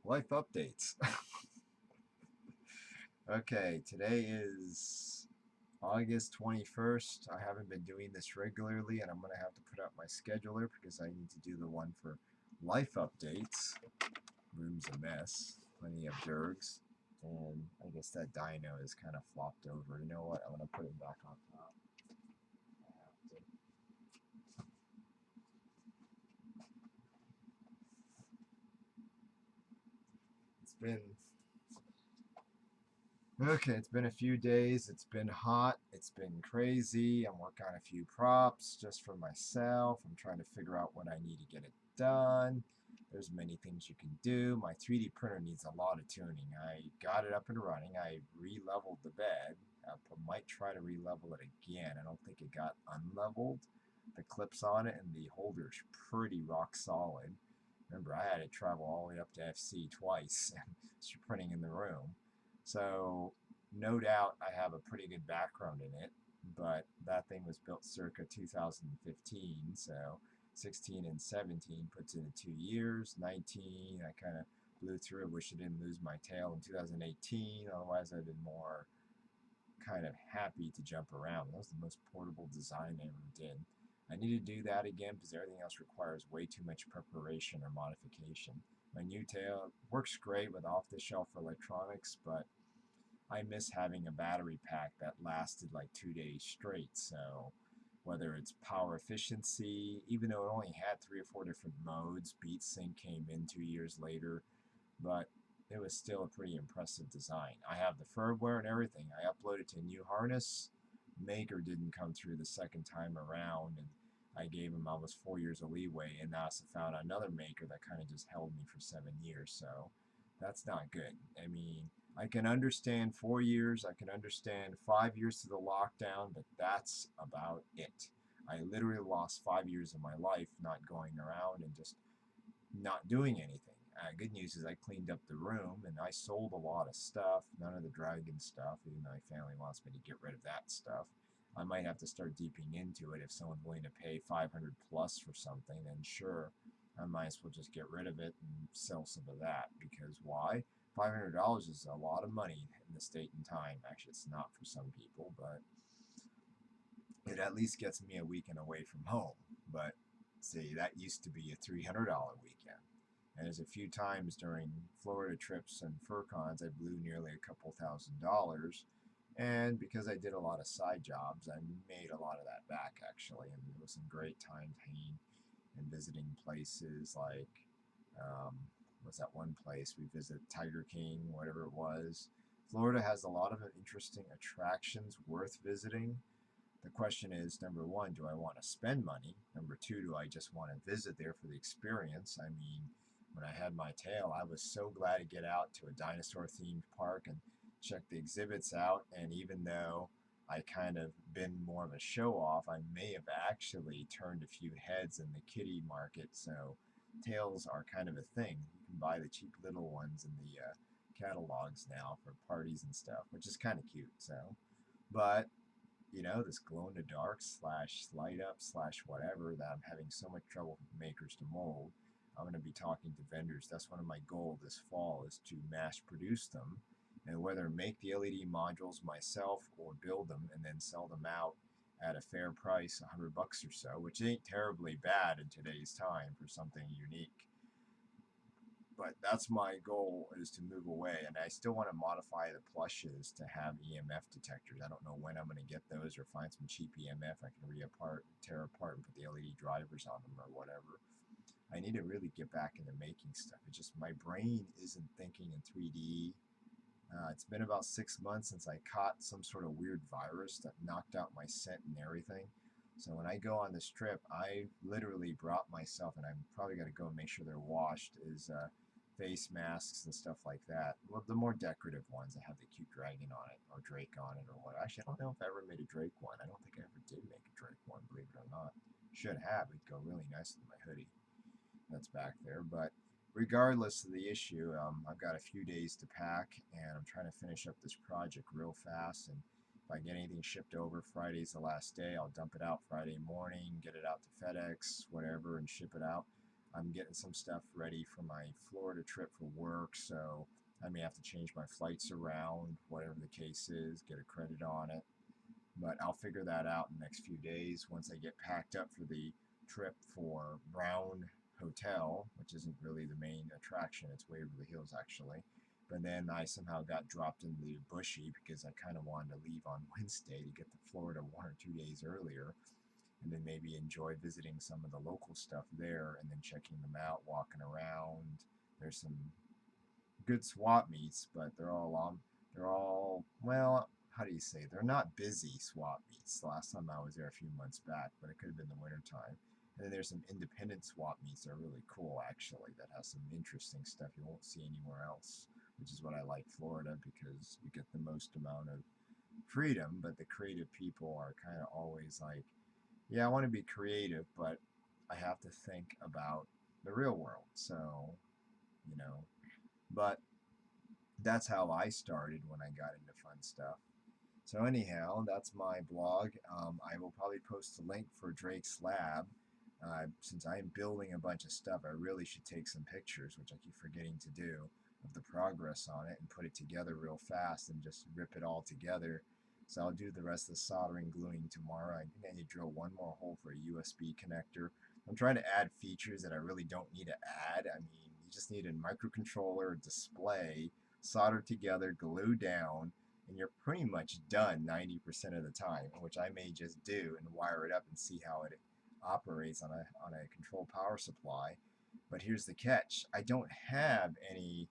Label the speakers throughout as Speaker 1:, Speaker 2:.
Speaker 1: Life updates. Okay, today is August 21st. I haven't been doing this regularly, and I'm going to have to put out my scheduler because I need to do the one for life updates. Room's a mess. Plenty of jerks. And I guess that dino is kind of flopped over. You know what? I'm going to put it back on top. I have to. It's been Okay, it's been a few days. It's been hot. It's been crazy. I'm working on a few props just for myself. I'm trying to figure out what I need to get it done. There's many things you can do. My 3D printer needs a lot of tuning. I got it up and running. I re-leveled the bed. I might try to re-level it again. I don't think it got unleveled. The clips on it and the holder's pretty rock solid. Remember, I had it travel all the way up to FC twice and it's printing in the room. So no doubt I have a pretty good background in it, but that thing was built circa 2015, so 16 and 17 puts it in 2 years. 19, I kind of blew through it. Wish I didn't lose my tail in 2018, otherwise I'd been more kind of happy to jump around. That was the most portable design I ever did. I need to do that again because everything else requires way too much preparation or modification. My new tail works great with off-the-shelf electronics, but I miss having a battery pack that lasted like 2 days straight. So whether it's power efficiency, even though it only had 3 or 4 different modes, Beat Sync came in 2 years later, but it was still a pretty impressive design. I have the firmware and everything. I uploaded to a new harness. Maker didn't come through the second time around, and I gave him almost 4 years of leeway, and I also found another maker that kind of just held me for 7 years. So that's not good. I mean, I can understand 4 years, I can understand 5 years to the lockdown, but that's about it. I literally lost 5 years of my life not going around and just not doing anything. Good news is I cleaned up the room and I sold a lot of stuff, none of the dragon stuff, even though my family wants me to get rid of that stuff. I might have to start deeping into it. If someone's willing to pay 500 plus for something, then sure, I might as well just get rid of it and sell some of that. Because why? $500 is a lot of money in this date and time. Actually, it's not for some people, but it at least gets me a weekend away from home. But see, that used to be a $300 weekend. And there's a few times during Florida trips and FurCons, I blew nearly a couple $1,000s. And because I did a lot of side jobs, I made a lot of that back actually. And there was some great times hanging and visiting places like, what's that one place we visited? Tiger King, whatever it was. Florida has a lot of interesting attractions worth visiting. The question is, number one, do I want to spend money? Number two, do I just want to visit there for the experience? I mean, when I had my tail, I was so glad to get out to a dinosaur themed park and check the exhibits out. And even though I kind of been more of a show off, I may have actually turned a few heads in the kitty market. So tails are kind of a thing. You can buy the cheap little ones in the catalogs now for parties and stuff, which is kind of cute. So, but this glow in the dark slash light up slash whatever that I'm having so much trouble with makers to mold. I'm going to be talking to vendors. That's one of my goals this fall is to mass produce them and whether make the LED modules myself or build them and then sell them out at a fair price, $100 or so, which ain't terribly bad in today's time for something unique. But that's my goal is to move away, and I still want to modify the plushes to have EMF detectors. I don't know when I'm going to get those or find some cheap EMF I can tear apart and put the LED drivers on them or whatever. I need to really get back into making stuff. It's just my brain isn't thinking in 3D. It's been about 6 months since I caught some sort of weird virus that knocked out my scent and everything. So when I go on this trip, I literally brought myself, and I'm probably got to go and make sure they're washed, is face masks and stuff like that. Well, the more decorative ones that have the cute dragon on it or Drake on it or what. Actually, I don't know if I ever made a Drake one. I don't think I ever did make a Drake one, believe it or not. Should have. It'd go really nice with my hoodie that's back there. But regardless of the issue, I've got a few days to pack, and I'm trying to finish up this project real fast. And if I get anything shipped over, Friday's the last day. I'll dump it out Friday morning, get it out to FedEx, whatever, and ship it out. I'm getting some stuff ready for my Florida trip for work, so I may have to change my flights around, whatever the case is, get a credit on it. But I'll figure that out in the next few days once I get packed up for the trip for Brown Hotel, which isn't really the main attraction. It's Waverly Hills, actually. But then I somehow got dropped into the Bushy because I kind of wanted to leave on Wednesday to get to Florida 1 or 2 days earlier, and then maybe enjoy visiting some of the local stuff there and then checking them out, walking around. There's some good swap meets, but they're all, well, how do you say? They're not busy swap meets. The last time I was there a few months back, but it could have been the winter time. And then there's some independent swap meets that are really cool, actually, that has some interesting stuff you won't see anywhere else, which is what I like Florida, because you get the most amount of freedom, but the creative people are kind of always like, yeah, I want to be creative, but I have to think about the real world. So, you know, but that's how I started when I got into fun stuff. So anyhow, that's my blog. I will probably post a link for Drake's lab. Since I am building a bunch of stuff, I really should take some pictures, which I keep forgetting to do, of the progress on it and put it together real fast and just rip it all together. So I'll do the rest of the soldering gluing tomorrow. I think I need to drill one more hole for a USB connector. I'm trying to add features that I really don't need to add. I mean, you just need a microcontroller, display, solder together, glue down, and you're pretty much done 90% of the time, which I may just do and wire it up and see how it operates on a controlled power supply. But here's the catch. I don't have any,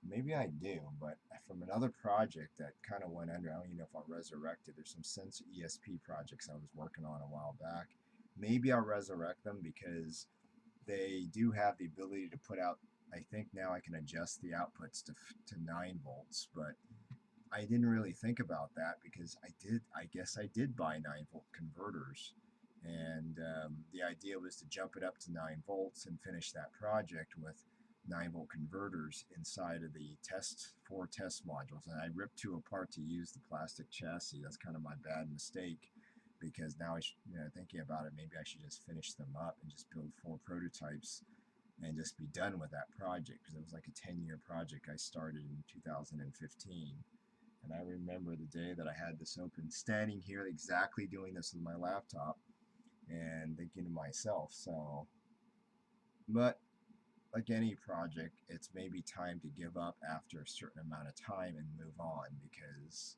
Speaker 1: maybe I do, but from another project that kind of went under, I don't even know if I'll resurrect it. There's some Sense ESP projects I was working on a while back. Maybe I'll resurrect them because they do have the ability to put out, I think now I can adjust the outputs to 9 volts, but I didn't really think about that because I guess I did buy 9-volt converters. And the idea was to jump it up to 9 volts and finish that project with 9-volt converters inside of the four test modules. And I ripped 2 apart to use the plastic chassis. That's kind of my bad mistake, because now thinking about it, maybe I should just finish them up and just build 4 prototypes and just be done with that project, because it was like a 10-year project I started in 2015. And I remember the day that I had this open, standing here exactly doing this with my laptop and thinking to myself, so, but like any project, it's maybe time to give up after a certain amount of time and move on, because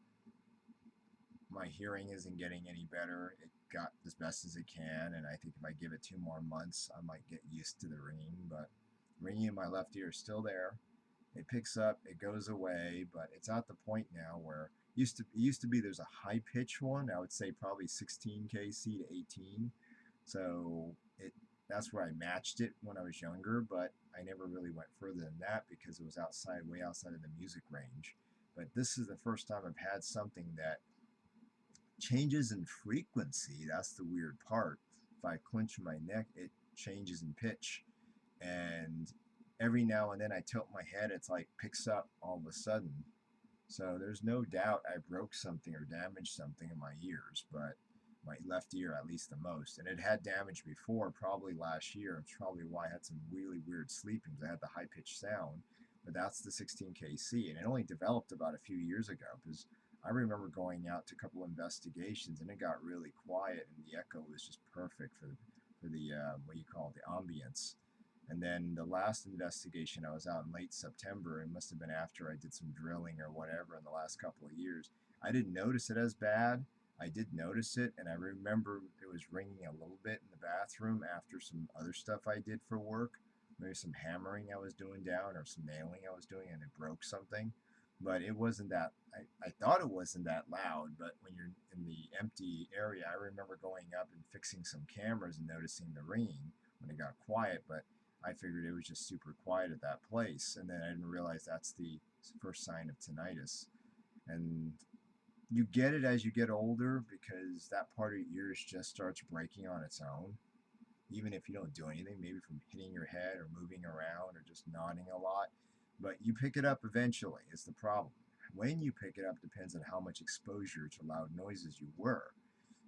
Speaker 1: my hearing isn't getting any better. It got as best as it can, and I think if I give it 2 more months, I might get used to the ringing, but ringing in my left ear is still there. It picks up, it goes away, but it's at the point now where it used to be there's a high pitch one. I would say probably 16 kc to 18. So that's where I matched it when I was younger, but I never really went further than that because it was way outside of the music range. But this is the first time I've had something that changes in frequency. That's the weird part. If I clench my neck, it changes in pitch. And every now and then I tilt my head, it's like picks up all of a sudden. So there's no doubt I broke something or damaged something in my ears, but my left ear at least the most. And it had damage before, probably last year. It's probably why I had some really weird sleepings. I had the high pitched sound, but that's the 16 kc, and it only developed about a few years ago, because I remember going out to a couple investigations and it got really quiet and the echo was just perfect for the what you call the ambience. And then the last investigation, I was out in late September. It must have been after I did some drilling or whatever in the last couple of years. I didn't notice it as bad. I did notice it, and I remember it was ringing a little bit in the bathroom after some other stuff I did for work. Maybe some hammering I was doing down or some nailing I was doing, and it broke something. But it wasn't that, I thought it wasn't that loud, but when you're in the empty area, I remember going up and fixing some cameras and noticing the ringing when it got quiet, but I figured it was just super quiet at that place, and then I didn't realize that's the first sign of tinnitus. And you get it as you get older because that part of your ears just starts breaking on its own, even if you don't do anything, maybe from hitting your head or moving around or just nodding a lot. But you pick it up eventually is the problem. When you pick it up depends on how much exposure to loud noises you were.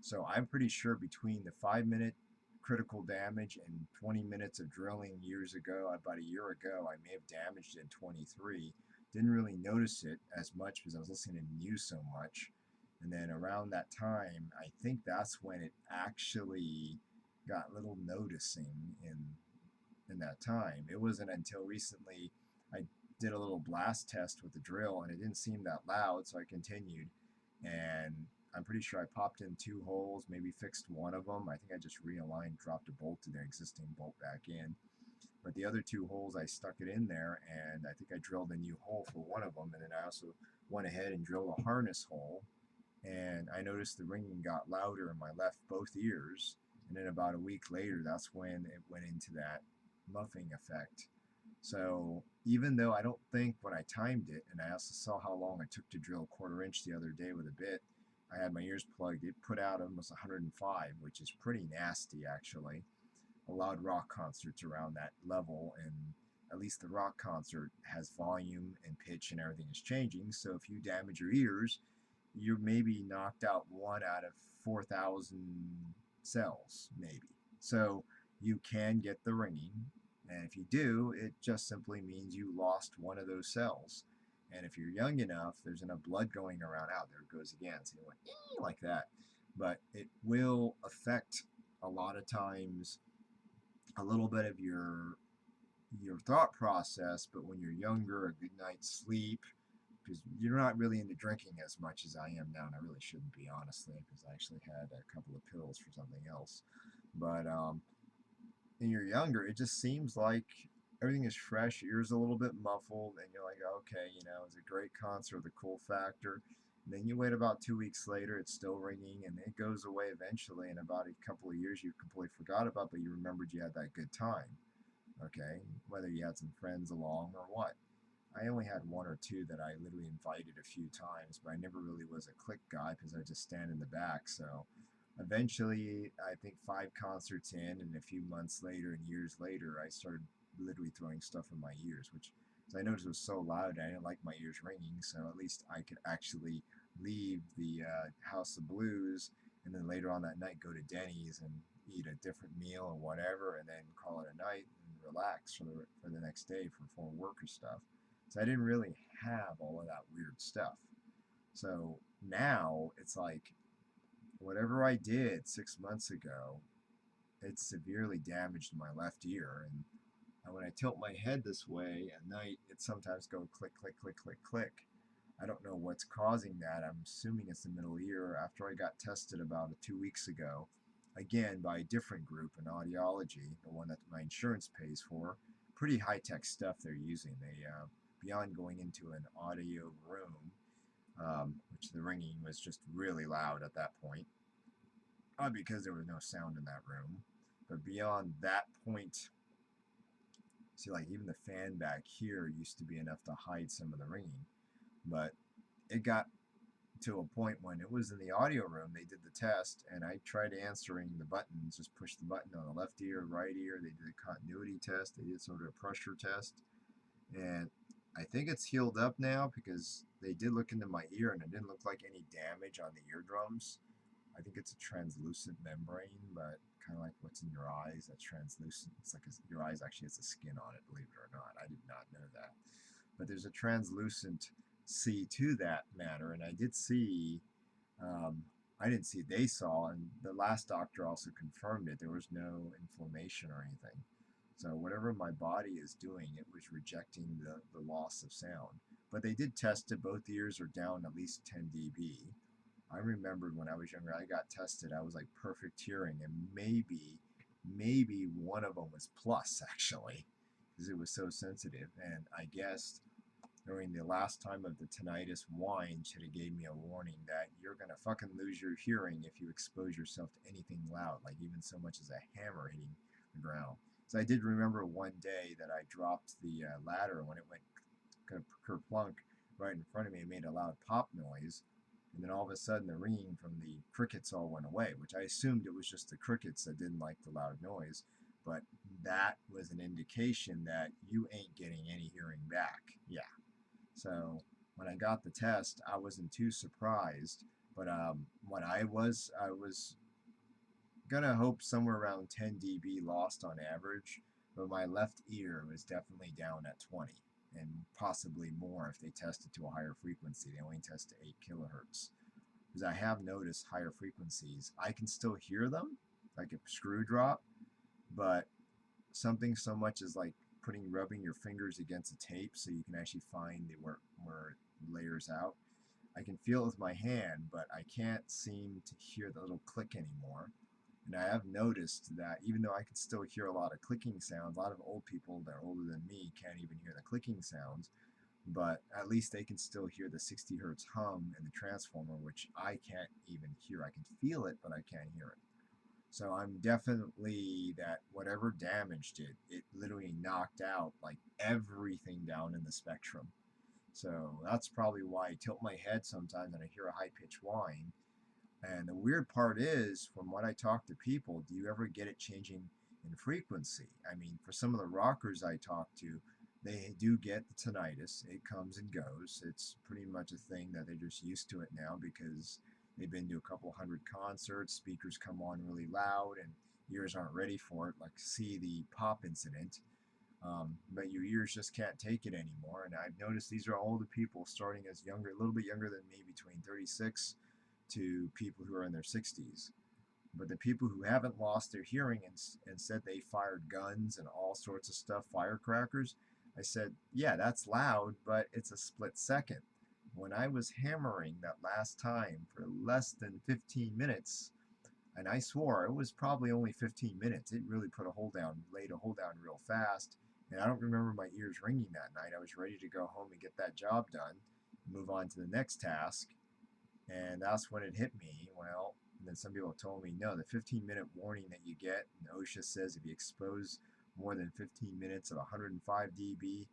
Speaker 1: So I'm pretty sure between the 5-minute critical damage in 20 minutes of drilling years ago. About a year ago, I may have damaged it in 23. Didn't really notice it as much because I was listening to the news so much. And then around that time, I think that's when it actually got little noticing in that time. It wasn't until recently I did a little blast test with the drill and it didn't seem that loud, so I continued. And I'm pretty sure I popped in 2 holes, maybe fixed one of them. I think I just realigned, dropped a bolt to the existing bolt back in. But the other 2 holes, I stuck it in there, and I think I drilled a new hole for one of them. And then I also went ahead and drilled a harness hole. And I noticed the ringing got louder in my both ears. And then about a week later, that's when it went into that muffing effect. So even though I don't think when I timed it, and I also saw how long it took to drill a 1/4 inch the other day with a bit, I had my ears plugged, it put out almost 105, which is pretty nasty actually. A lot of rock concerts around that level, and at least the rock concert has volume and pitch and everything is changing. So if you damage your ears, you're maybe knocked out 1 out of 4,000 cells, maybe. So you can get the ringing, and if you do, it just simply means you lost one of those cells. And if you're young enough, there's enough blood going around. Out there it goes again. So you went like that. But it will affect a lot of times a little bit of your thought process. But when you're younger, a good night's sleep, because you're not really into drinking as much as I am now, and I really shouldn't be, honestly, because I actually had a couple of pills for something else. But when you're younger, it just seems like everything is fresh, ears a little bit muffled, and you're like, okay, it's a great concert with a cool factor. And then you wait about 2 weeks later, it's still ringing, and it goes away eventually. In about a couple of years, you completely forgot about, but you remembered you had that good time. Okay, whether you had some friends along or what. I only had 1 or 2 that I literally invited a few times, but I never really was a click guy because I just stand in the back. So eventually, I think 5 concerts in, and a few months later and years later, I started literally throwing stuff in my ears, which I noticed was so loud I didn't like my ears ringing. So at least I could actually leave the House of Blues and then later on that night go to Denny's and eat a different meal or whatever, and then call it a night and relax for the next day for work or stuff. So I didn't really have all of that weird stuff. So now it's like whatever I did 6 months ago, it's severely damaged my left ear. And when I tilt my head this way at night, it sometimes goes click, click, click, click, click. I don't know what's causing that. I'm assuming it's the middle ear. After I got tested about 2 weeks ago, again by a different group, an audiology, the one that my insurance pays for, pretty high-tech stuff they're using. They beyond going into an audio room, which the ringing was just really loud at that point, because there was no sound in that room. But beyond that point, see, like even the fan back here used to be enough to hide some of the ringing, but it got to a point when it was in the audio room. They did the test, and I tried answering the buttons, just push the button on the left ear, right ear. They did a continuity test. They did sort of a pressure test, and I think it's healed up now because they did look into my ear and it didn't look like any damage on the eardrums. I think it's a translucent membrane, but kind of like what's in your eyes, that's translucent. It's like your eyes actually has a skin on it, believe it or not. I did not know that. But there's a translucent see to that matter, and I did see, I didn't see, they saw, and the last doctor also confirmed it. There was no inflammation or anything. So whatever my body is doing, it was rejecting the loss of sound. But they did test it. Both ears are down at least 10 dB. I remembered when I was younger, I got tested. I was like perfect hearing, and maybe one of them was plus actually, because it was so sensitive. And I guessed during the last time of the tinnitus whine, should have gave me a warning that you're gonna fucking lose your hearing if you expose yourself to anything loud, like even so much as a hammer hitting the ground. So I did remember one day that I dropped the ladder, and when it went kerplunk right in front of me, it made a loud pop noise. And then all of a sudden, the ringing from the crickets all went away, which I assumed it was just the crickets that didn't like the loud noise. But that was an indication that you ain't getting any hearing back. Yeah. So when I got the test, I wasn't too surprised. But what I was gonna hope somewhere around 10 dB lost on average, but my left ear was definitely down at 20 and possibly more if they tested to a higher frequency. They only test to 8 kilohertz. Because I have noticed higher frequencies, I can still hear them, like a screw drop, but something so much as like rubbing your fingers against a tape so you can actually find where it layers out. I can feel it with my hand, but I can't seem to hear the little click anymore. And I have noticed that even though I can still hear a lot of clicking sounds, a lot of old people that are older than me can't even hear the clicking sounds, but at least they can still hear the 60 hertz hum in the transformer, which I can't even hear. I can feel it, but I can't hear it. So I'm definitely that whatever damaged it, it literally knocked out like everything down in the spectrum. So that's probably why I tilt my head sometimes and I hear a high pitched whine. And the weird part is, from what I talk to people, do you ever get it changing in frequency? I mean, for some of the rockers I talk to, they do get the tinnitus. It comes and goes. It's pretty much a thing that they're just used to it now because they've been to a couple hundred concerts. Speakers come on really loud and ears aren't ready for it. Like, see the pop incident. But your ears just can't take it anymore. And I've noticed these are older people starting as younger, a little bit younger than me, between 36 to people who are in their 60s. But the people who haven't lost their hearing and said they fired guns and all sorts of stuff, firecrackers, I said, yeah, that's loud, but it's a split second. When I was hammering that last time for less than 15 minutes, and I swore it was probably only 15 minutes. It really put a hold down, laid a hold down real fast. And I don't remember my ears ringing that night. I was ready to go home and get that job done, move on to the next task. And that's when it hit me. Well, and then some people told me, no, the 15-minute warning that you get, and OSHA says if you expose more than 15 minutes of 105 dB,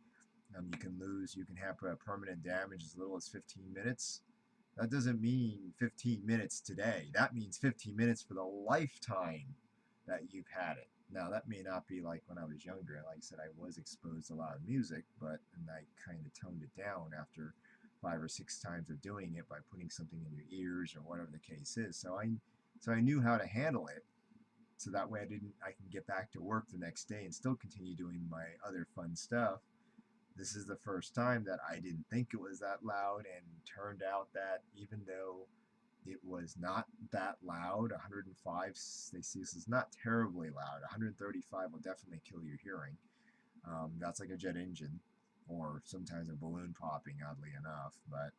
Speaker 1: you can have permanent damage as little as 15 minutes. That doesn't mean 15 minutes today. That means 15 minutes for the lifetime that you've had it. Now, that may not be like when I was younger. Like I said, I was exposed to a lot of music, and I kind of toned it down after 5 or 6 times of doing it by putting something in your ears or whatever the case is. So I knew how to handle it. So that way I can get back to work the next day and still continue doing my other fun stuff. This is the first time that I didn't think it was that loud, and turned out that even though it was not that loud, 105, they see this is not terribly loud. 135 will definitely kill your hearing. That's like a jet engine, or sometimes a balloon popping, oddly enough. But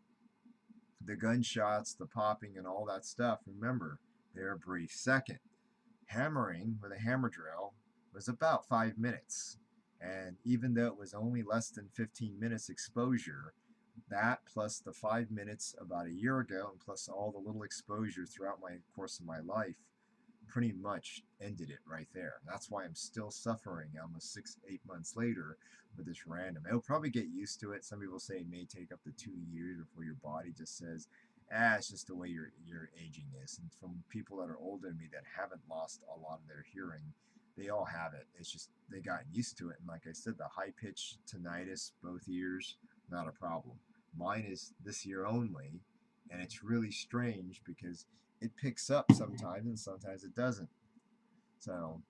Speaker 1: the gunshots, the popping, and all that stuff, remember, they're a brief second. Hammering with a hammer drill was about 5 minutes. And even though it was only less than 15 minutes exposure, that plus the 5 minutes about a year ago, and plus all the little exposure throughout my course of my life, pretty much ended it right there. That's why I'm still suffering almost 6, 8 months later with this random. It'll probably get used to it. Some people say it may take up to 2 years before your body just says, it's just the way your aging is. And from people that are older than me that haven't lost a lot of their hearing, they all have it. It's just they got used to it. And like I said, the high pitched tinnitus, both ears, not a problem. Mine is this year only, and it's really strange because it picks up sometimes and sometimes it doesn't. So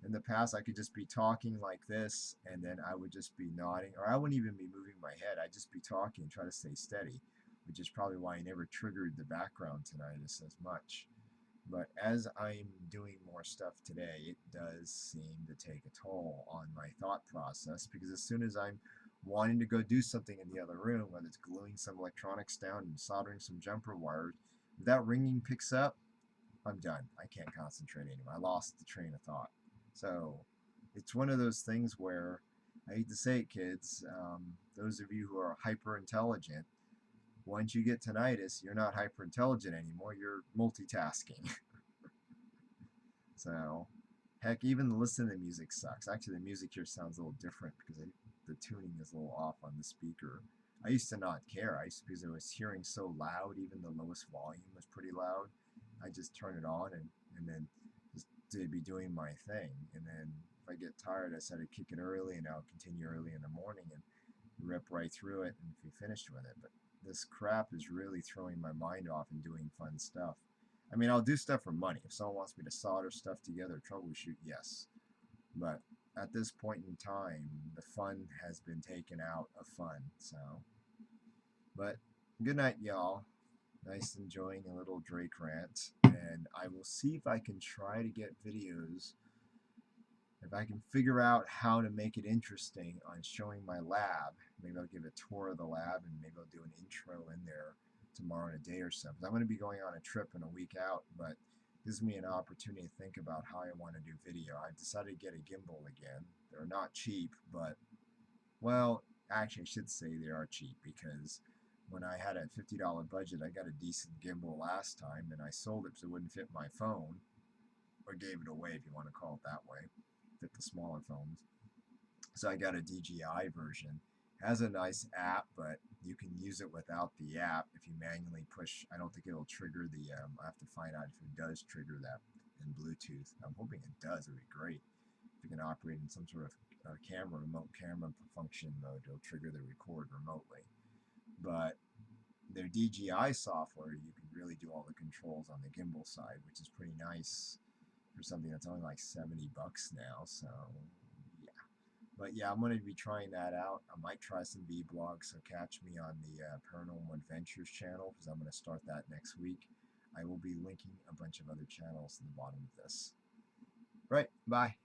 Speaker 1: in the past, I could just be talking like this, and then I would just be nodding, or I wouldn't even be moving my head. I'd just be talking and try to stay steady, which is probably why I never triggered the background tinnitus as much. But as I'm doing more stuff today, it does seem to take a toll on my thought process, because as soon as I'm wanting to go do something in the other room, whether it's gluing some electronics down and soldering some jumper wires, if that ringing picks up, I'm done. I can't concentrate anymore. I lost the train of thought. So it's one of those things where, I hate to say it, kids, those of you who are hyper intelligent, once you get tinnitus, you're not hyper intelligent anymore. You're multitasking. So, heck, even listening to music sucks. Actually, the music here sounds a little different because the tuning is a little off on the speaker. I used to not care. Because I was hearing so loud, even the lowest volume was pretty loud. I just turn it on and then just to be doing my thing. And then if I get tired, I said I'd kick it early, and I'll continue early in the morning and rip right through it and be finished with it. But this crap is really throwing my mind off and doing fun stuff. I mean, I'll do stuff for money. If someone wants me to solder stuff together, troubleshoot, yes. But at this point in time, the fun has been taken out of fun. So, but good night, y'all. Nice enjoying a little Drake rant. And I will see if I can try to get videos, if I can figure out how to make it interesting on showing my lab. Maybe I'll give a tour of the lab and maybe I'll do an intro in there tomorrow in a day or so. I'm going to be going on a trip in a week out, but it gives me an opportunity to think about how I want to do video. I've decided to get a gimbal again. They're not cheap, but, well, actually I should say they are cheap because when I had a $50 budget, I got a decent gimbal last time and I sold it because it wouldn't fit my phone, or gave it away if you want to call it that way, fit the smaller phones. So I got a DJI version. It has a nice app, but you can use it without the app if you manually push. I don't think it'll trigger the. I have to find out if it does trigger that in Bluetooth. I'm hoping it does. It would be great if you can operate in some sort of remote camera function mode. It'll trigger the record remotely. But their DJI software, you can really do all the controls on the gimbal side, which is pretty nice for something that's only like $70 now. So yeah, but yeah, I'm going to be trying that out. I might try some Vblog, so catch me on the Paranormal Adventures channel because I'm going to start that next week. I will be linking a bunch of other channels in the bottom of this. Right, bye.